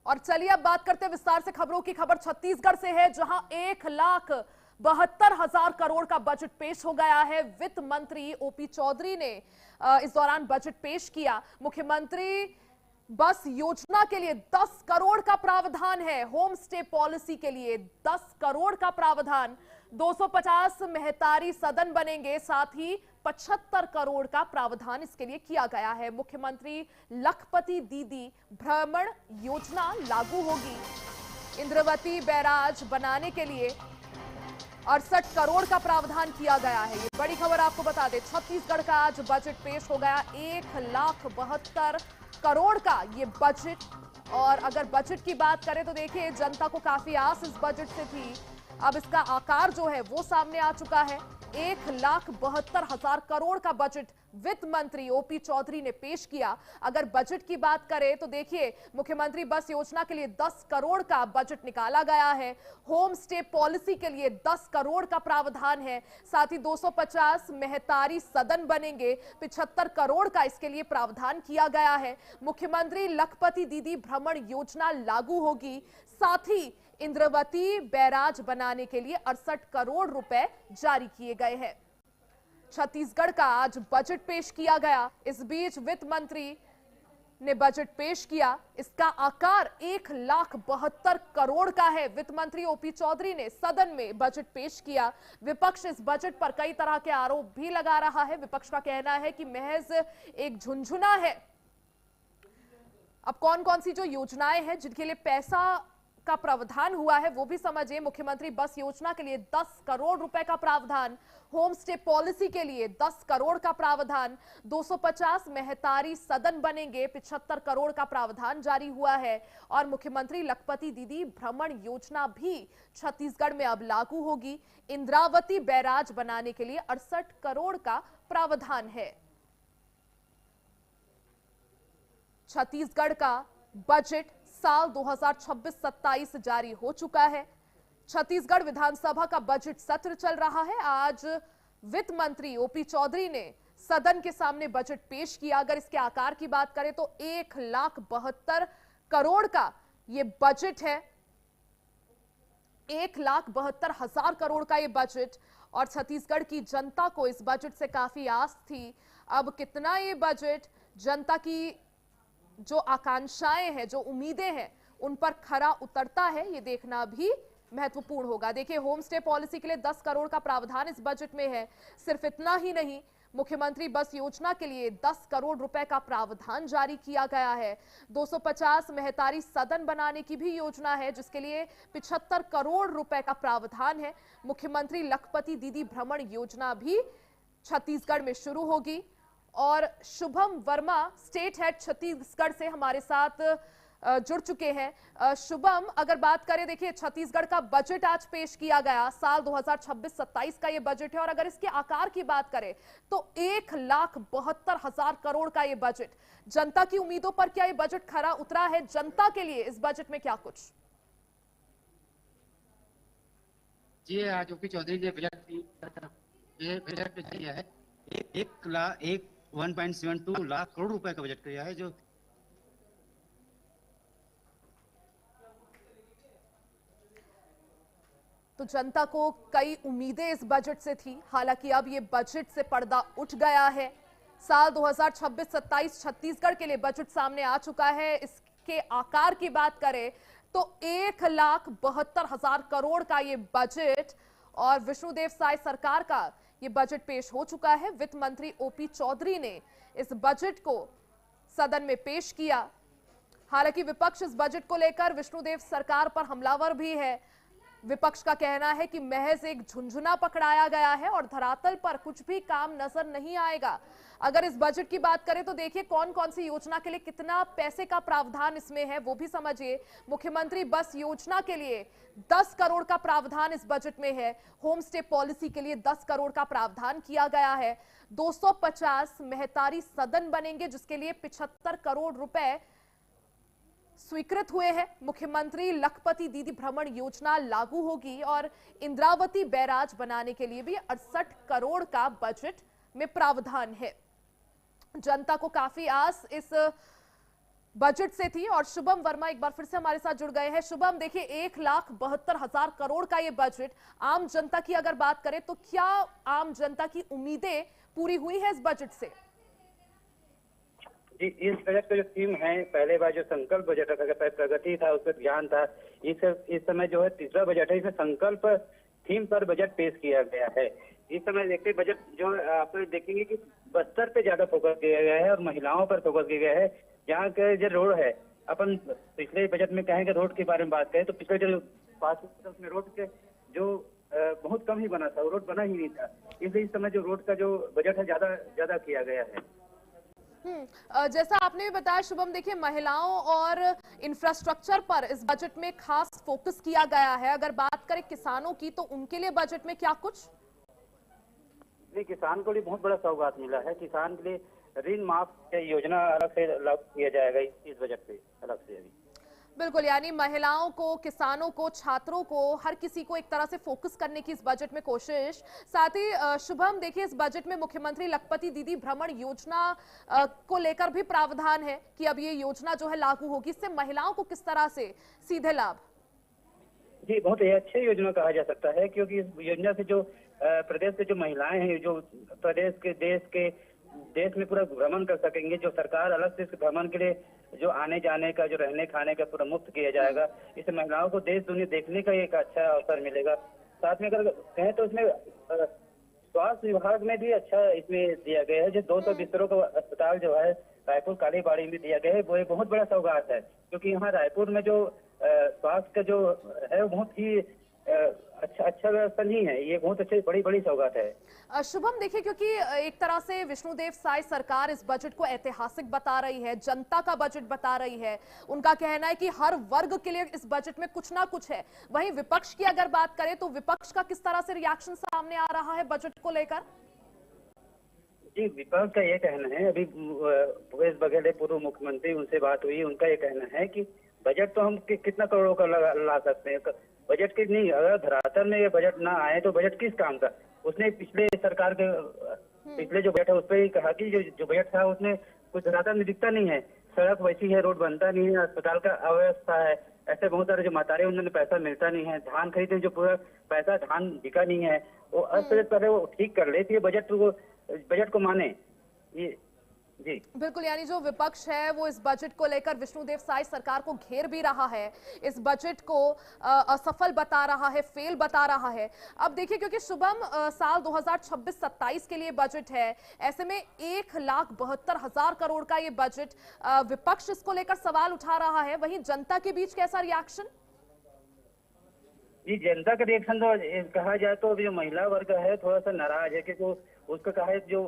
और चलिए अब बात करते हैं विस्तार से खबरों की। खबर छत्तीसगढ़ से है, जहां 1,72,000 करोड़ का बजट पेश हो गया है। वित्त मंत्री ओपी चौधरी ने इस दौरान बजट पेश किया। मुख्यमंत्री बस योजना के लिए 10 करोड़ का प्रावधान है। होम स्टे पॉलिसी के लिए 10 करोड़ का प्रावधान। 250 मेहतारी सदन बनेंगे, साथ ही 75 करोड़ का प्रावधान इसके लिए किया गया है। मुख्यमंत्री लखपति दीदी भ्रमण योजना लागू होगी। इंद्रावती बैराज बनाने के लिए 68 करोड़ का प्रावधान किया गया है। ये बड़ी खबर आपको बता दें, छत्तीसगढ़ का आज बजट पेश हो गया। 1,72,000 करोड़ का ये बजट। और अगर बजट की बात करें तो देखिए, जनता को काफी आस इस बजट से थी। अब इसका आकार जो है वो सामने आ चुका है। 1,72,000 करोड़ का बजट वित्त मंत्री ओपी चौधरी ने पेश किया। अगर बजट की बात करें तो देखिए, मुख्यमंत्री बस योजना के लिए 10 करोड़ का बजट निकाला गया है। होम स्टे पॉलिसी के लिए 10 करोड़ का प्रावधान है। साथ ही 250 मेहतारी सदन बनेंगे, 75 करोड़ का इसके लिए प्रावधान किया गया है। मुख्यमंत्री लखपति दीदी भ्रमण योजना लागू होगी। साथ ही इंद्रावती बैराज बनाने के लिए 68 करोड़ रुपए जारी किए गए हैं। छत्तीसगढ़ का आज बजट पेश किया गया। इस बीच वित्त मंत्री ने बजट पेश किया। इसका आकार 1,72,000 करोड़ का है। वित्त मंत्री ओपी चौधरी ने सदन में बजट पेश किया। विपक्ष इस बजट पर कई तरह के आरोप भी लगा रहा है। विपक्ष का कहना है कि महज एक झुनझुना है। अब कौन कौन सी जो योजनाएं हैं जिनके लिए पैसा का प्रावधान हुआ है वो भी समझिए। मुख्यमंत्री बस योजना के लिए 10 करोड़ रुपए का प्रावधान, होम स्टे पॉलिसी के लिए 10 करोड़ का प्रावधान, 250 मेहतारी सदन बनेंगे, 75 करोड़ का प्रावधान जारी हुआ है। और मुख्यमंत्री लखपति दीदी भ्रमण योजना भी छत्तीसगढ़ में अब लागू होगी। इंद्रावती बैराज बनाने के लिए 68 करोड़ का प्रावधान है। छत्तीसगढ़ का बजट साल 2026-27 जारी हो चुका है। छत्तीसगढ़ विधानसभा का बजट सत्र चल रहा है। आज वित्त मंत्री ओपी चौधरी ने सदन के सामने बजट पेश किया। अगर इसके आकार की बात करें तो 1,72,000 करोड़ का ये बजट है। 1,72,000 करोड़ का ये बजट। और छत्तीसगढ़ की जनता को इस बजट से काफी आस थी। अब कितना ये बजट जनता की जो आकांक्षाएं हैं, जो उम्मीदें हैं, उन पर खरा उतरता है, ये देखना भी महत्वपूर्ण होगा। देखिए, होम स्टे पॉलिसी के लिए 10 करोड़ का प्रावधान इस बजट में है। सिर्फ इतना ही नहीं, मुख्यमंत्री बस योजना के लिए 10 करोड़ रुपए का प्रावधान जारी किया गया है। 250 मेहतारी सदन बनाने की भी योजना है, जिसके लिए 75 करोड़ रुपए का प्रावधान है। मुख्यमंत्री लखपति दीदी भ्रमण योजना भी छत्तीसगढ़ में शुरू होगी। और शुभम वर्मा स्टेट हेड छत्तीसगढ़ से हमारे साथ जुड़ चुके हैं। शुभम, अगर बात करें, देखिए छत्तीसगढ़ का बजट आज पेश किया गया। साल 2026-27 का ये बजट है। और अगर इसके आकार की बात करें तो 1,72,000 करोड़ का ये बजट। जनता की उम्मीदों पर क्या ये बजट खरा उतरा है? जनता के लिए इस बजट में क्या कुछ? जी, आज ओपी चौधरी ने बजट दिया है। 1.72 लाख करोड़ रुपए का बजट किया है, जो तो जनता को कई उम्मीदें इस बजट से थी। हालांकि अब ये बजट से पर्दा उठ गया है। साल 2026-27 छत्तीसगढ़ के लिए बजट सामने आ चुका है। इसके आकार की बात करें तो 1,72,000 करोड़ का ये बजट। और विष्णुदेव साय सरकार का ये बजट पेश हो चुका है। वित्त मंत्री ओपी चौधरी ने इस बजट को सदन में पेश किया। हालांकि विपक्ष इस बजट को लेकर विष्णुदेव सरकार पर हमलावर भी है। विपक्ष का कहना है कि महज एक झुनझुना पकड़ाया गया है और धरातल पर कुछ भी काम नजर नहीं आएगा। अगर इस बजट की बात करें तो देखिए, कौन कौन सी योजना के लिए कितना पैसे का प्रावधान इसमें है वो भी समझिए। मुख्यमंत्री बस योजना के लिए 10 करोड़ का प्रावधान इस बजट में है। होम स्टे पॉलिसी के लिए 10 करोड़ का प्रावधान किया गया है। 250 मेहतारी सदन बनेंगे, जिसके लिए 75 करोड़ रुपए स्वीकृत हुए हैं। मुख्यमंत्री लखपति दीदी भ्रमण योजना लागू होगी। और इंद्रावती बैराज बनाने के लिए भी 68 करोड़ का बजट में प्रावधान है। जनता को काफी आस इस बजट से थी और शुभम वर्मा एक बार फिर से हमारे साथ जुड़ गए हैं। शुभम, देखिए 1,72,000 करोड़ का ये बजट, आम जनता की अगर बात करें तो क्या आम जनता की उम्मीदें पूरी हुई है इस बजट से? जी, इस बजट का जो थीम है, पहले बार जो संकल्प बजट रखा गया, प्रगति था, उस पर ध्यान था। इस समय जो है तीसरा बजट है, इसमें संकल्प थीम पर बजट पेश किया गया है। इस समय देखते बजट जो आप देखेंगे कि बस्तर पे ज्यादा फोकस किया गया है और महिलाओं पर फोकस किया गया है। जहाँ के जो रोड है, अपन पिछले बजट में कहेंगे रोड के बारे में बात करें तो पिछले जो पास उसमें रोड के जो बहुत कम ही बना था, वो रोड बना ही नहीं था। इसलिए इस समय जो रोड का जो बजट है ज्यादा किया गया है। जैसा आपने भी बताया शुभम, देखिए महिलाओं और इंफ्रास्ट्रक्चर पर इस बजट में खास फोकस किया गया है। अगर बात करें किसानों की तो उनके लिए बजट में क्या कुछ? नहीं, किसान को भी बहुत बड़ा सौगात मिला है। किसान के लिए ऋण माफ योजना अलग से लागू किया जाएगा इस बजट पे अलग से। अभी बिल्कुल, यानी महिलाओं को, किसानों को, छात्रों को, हर किसी को एक तरह से फोकस करने की इस बजट में कोशिश। साथ ही शुभम, देखिए इस बजट में मुख्यमंत्री लखपति दीदी भ्रमण योजना को लेकर भी प्रावधान है कि अब ये योजना जो है लागू होगी। इससे महिलाओं को किस तरह से सीधे लाभ? जी, बहुत ही अच्छी योजना कहा जा सकता है, क्योंकि इस योजना से जो प्रदेश के जो महिलाएं हैं, जो प्रदेश के देश में पूरा भ्रमण कर सकेंगे। जो सरकार अलग से इस भ्रमण के लिए जो आने जाने का, जो रहने खाने का पूरा मुफ्त किया जाएगा। इससे महिलाओं को देश दुनिया देखने का एक अच्छा अवसर मिलेगा। साथ में अगर कहें तो इसमें स्वास्थ्य विभाग में भी अच्छा इसमें दिया गया है। जो 200 बिस्तरों का अस्पताल जो है रायपुर कालीबाड़ी में दिया गया है, वो एक बहुत बड़ा सौगात है। क्योंकि यहाँ रायपुर में जो स्वास्थ्य का जो है वो बहुत ही अच्छा व्यवस्था नहीं है। ये बहुत अच्छी बड़ी सौगात है। शुभम, देखिए क्योंकि एक तरह से विष्णुदेव साय सरकार इस बजट को ऐतिहासिक बता रही है, जनता का बजट बता रही है। उनका कहना है कि हर वर्ग के लिए इस बजट में कुछ ना कुछ है। वहीं विपक्ष की अगर बात करें तो विपक्ष का किस तरह से रिएक्शन सामने आ रहा है बजट को लेकर? जी, विपक्ष का ये कहना है, अभी भूपेश बघेल पूर्व मुख्यमंत्री, उनसे बात हुई, उनका ये कहना है कि बजट तो हम कितना करोड़ों का ला सकते हैं, बजट की नहीं। अगर धरातल में ये बजट ना आए तो बजट किस काम का? उसने पिछले सरकार के पिछले जो बजट है उस पर ही कहा कि जो बजट था उसमें कुछ धरातल में दिखता नहीं है। सड़क वैसी है, रोड बनता नहीं है, अस्पताल का अव्यवस्था है। ऐसे बहुत सारे जो मातारे, उन्होंने पैसा मिलता नहीं है। धान खरीदने जो पूरा पैसा धान बिका नहीं है, वो अर्थव्यवस्था पहले वो ठीक कर ले, फिर बजट को माने। ये जी बिल्कुल, यानी जो विपक्ष है वो इस बजट को लेकर विष्णुदेव साय सरकार को घेर भी रहा है, इस बजट को असफल बता रहा है, फेल बता रहा है। अब देखिए क्योंकि शुभम साल 2026-27 के लिए बजट है, ऐसे में 1,72,000 करोड़ का ये बजट, विपक्ष इसको लेकर सवाल उठा रहा है। वहीं जनता के बीच कैसा रिएक्शन? जी, जनता का रिएक्शन तो कहा जाए तो जो महिला वर्ग है थोड़ा सा नाराज है, क्योंकि उसका कहा है जो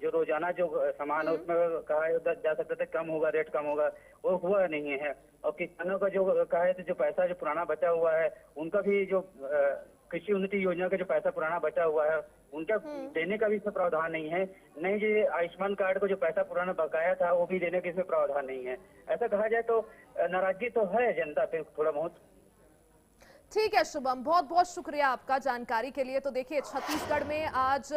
रोजाना जो सामान है उसमें कहा है जा सकता था कम होगा, रेट कम होगा, वो हुआ नहीं है। और किसानों का जो कहा है तो जो पैसा जो पुराना बचा हुआ है, उनका भी जो कृषि उन्नति योजना का जो पैसा पुराना बचा हुआ है, उनका देने का भी इसमें प्रावधान नहीं है। नहीं, जो आयुष्मान कार्ड को जो पैसा पुराना बकाया था वो भी देने का इसमें प्रावधान नहीं है। ऐसा कहा जाए तो नाराजगी तो है जनता पे थोड़ा बहुत। ठीक है शुभम, बहुत बहुत शुक्रिया आपका जानकारी के लिए। तो देखिए छत्तीसगढ़ में आज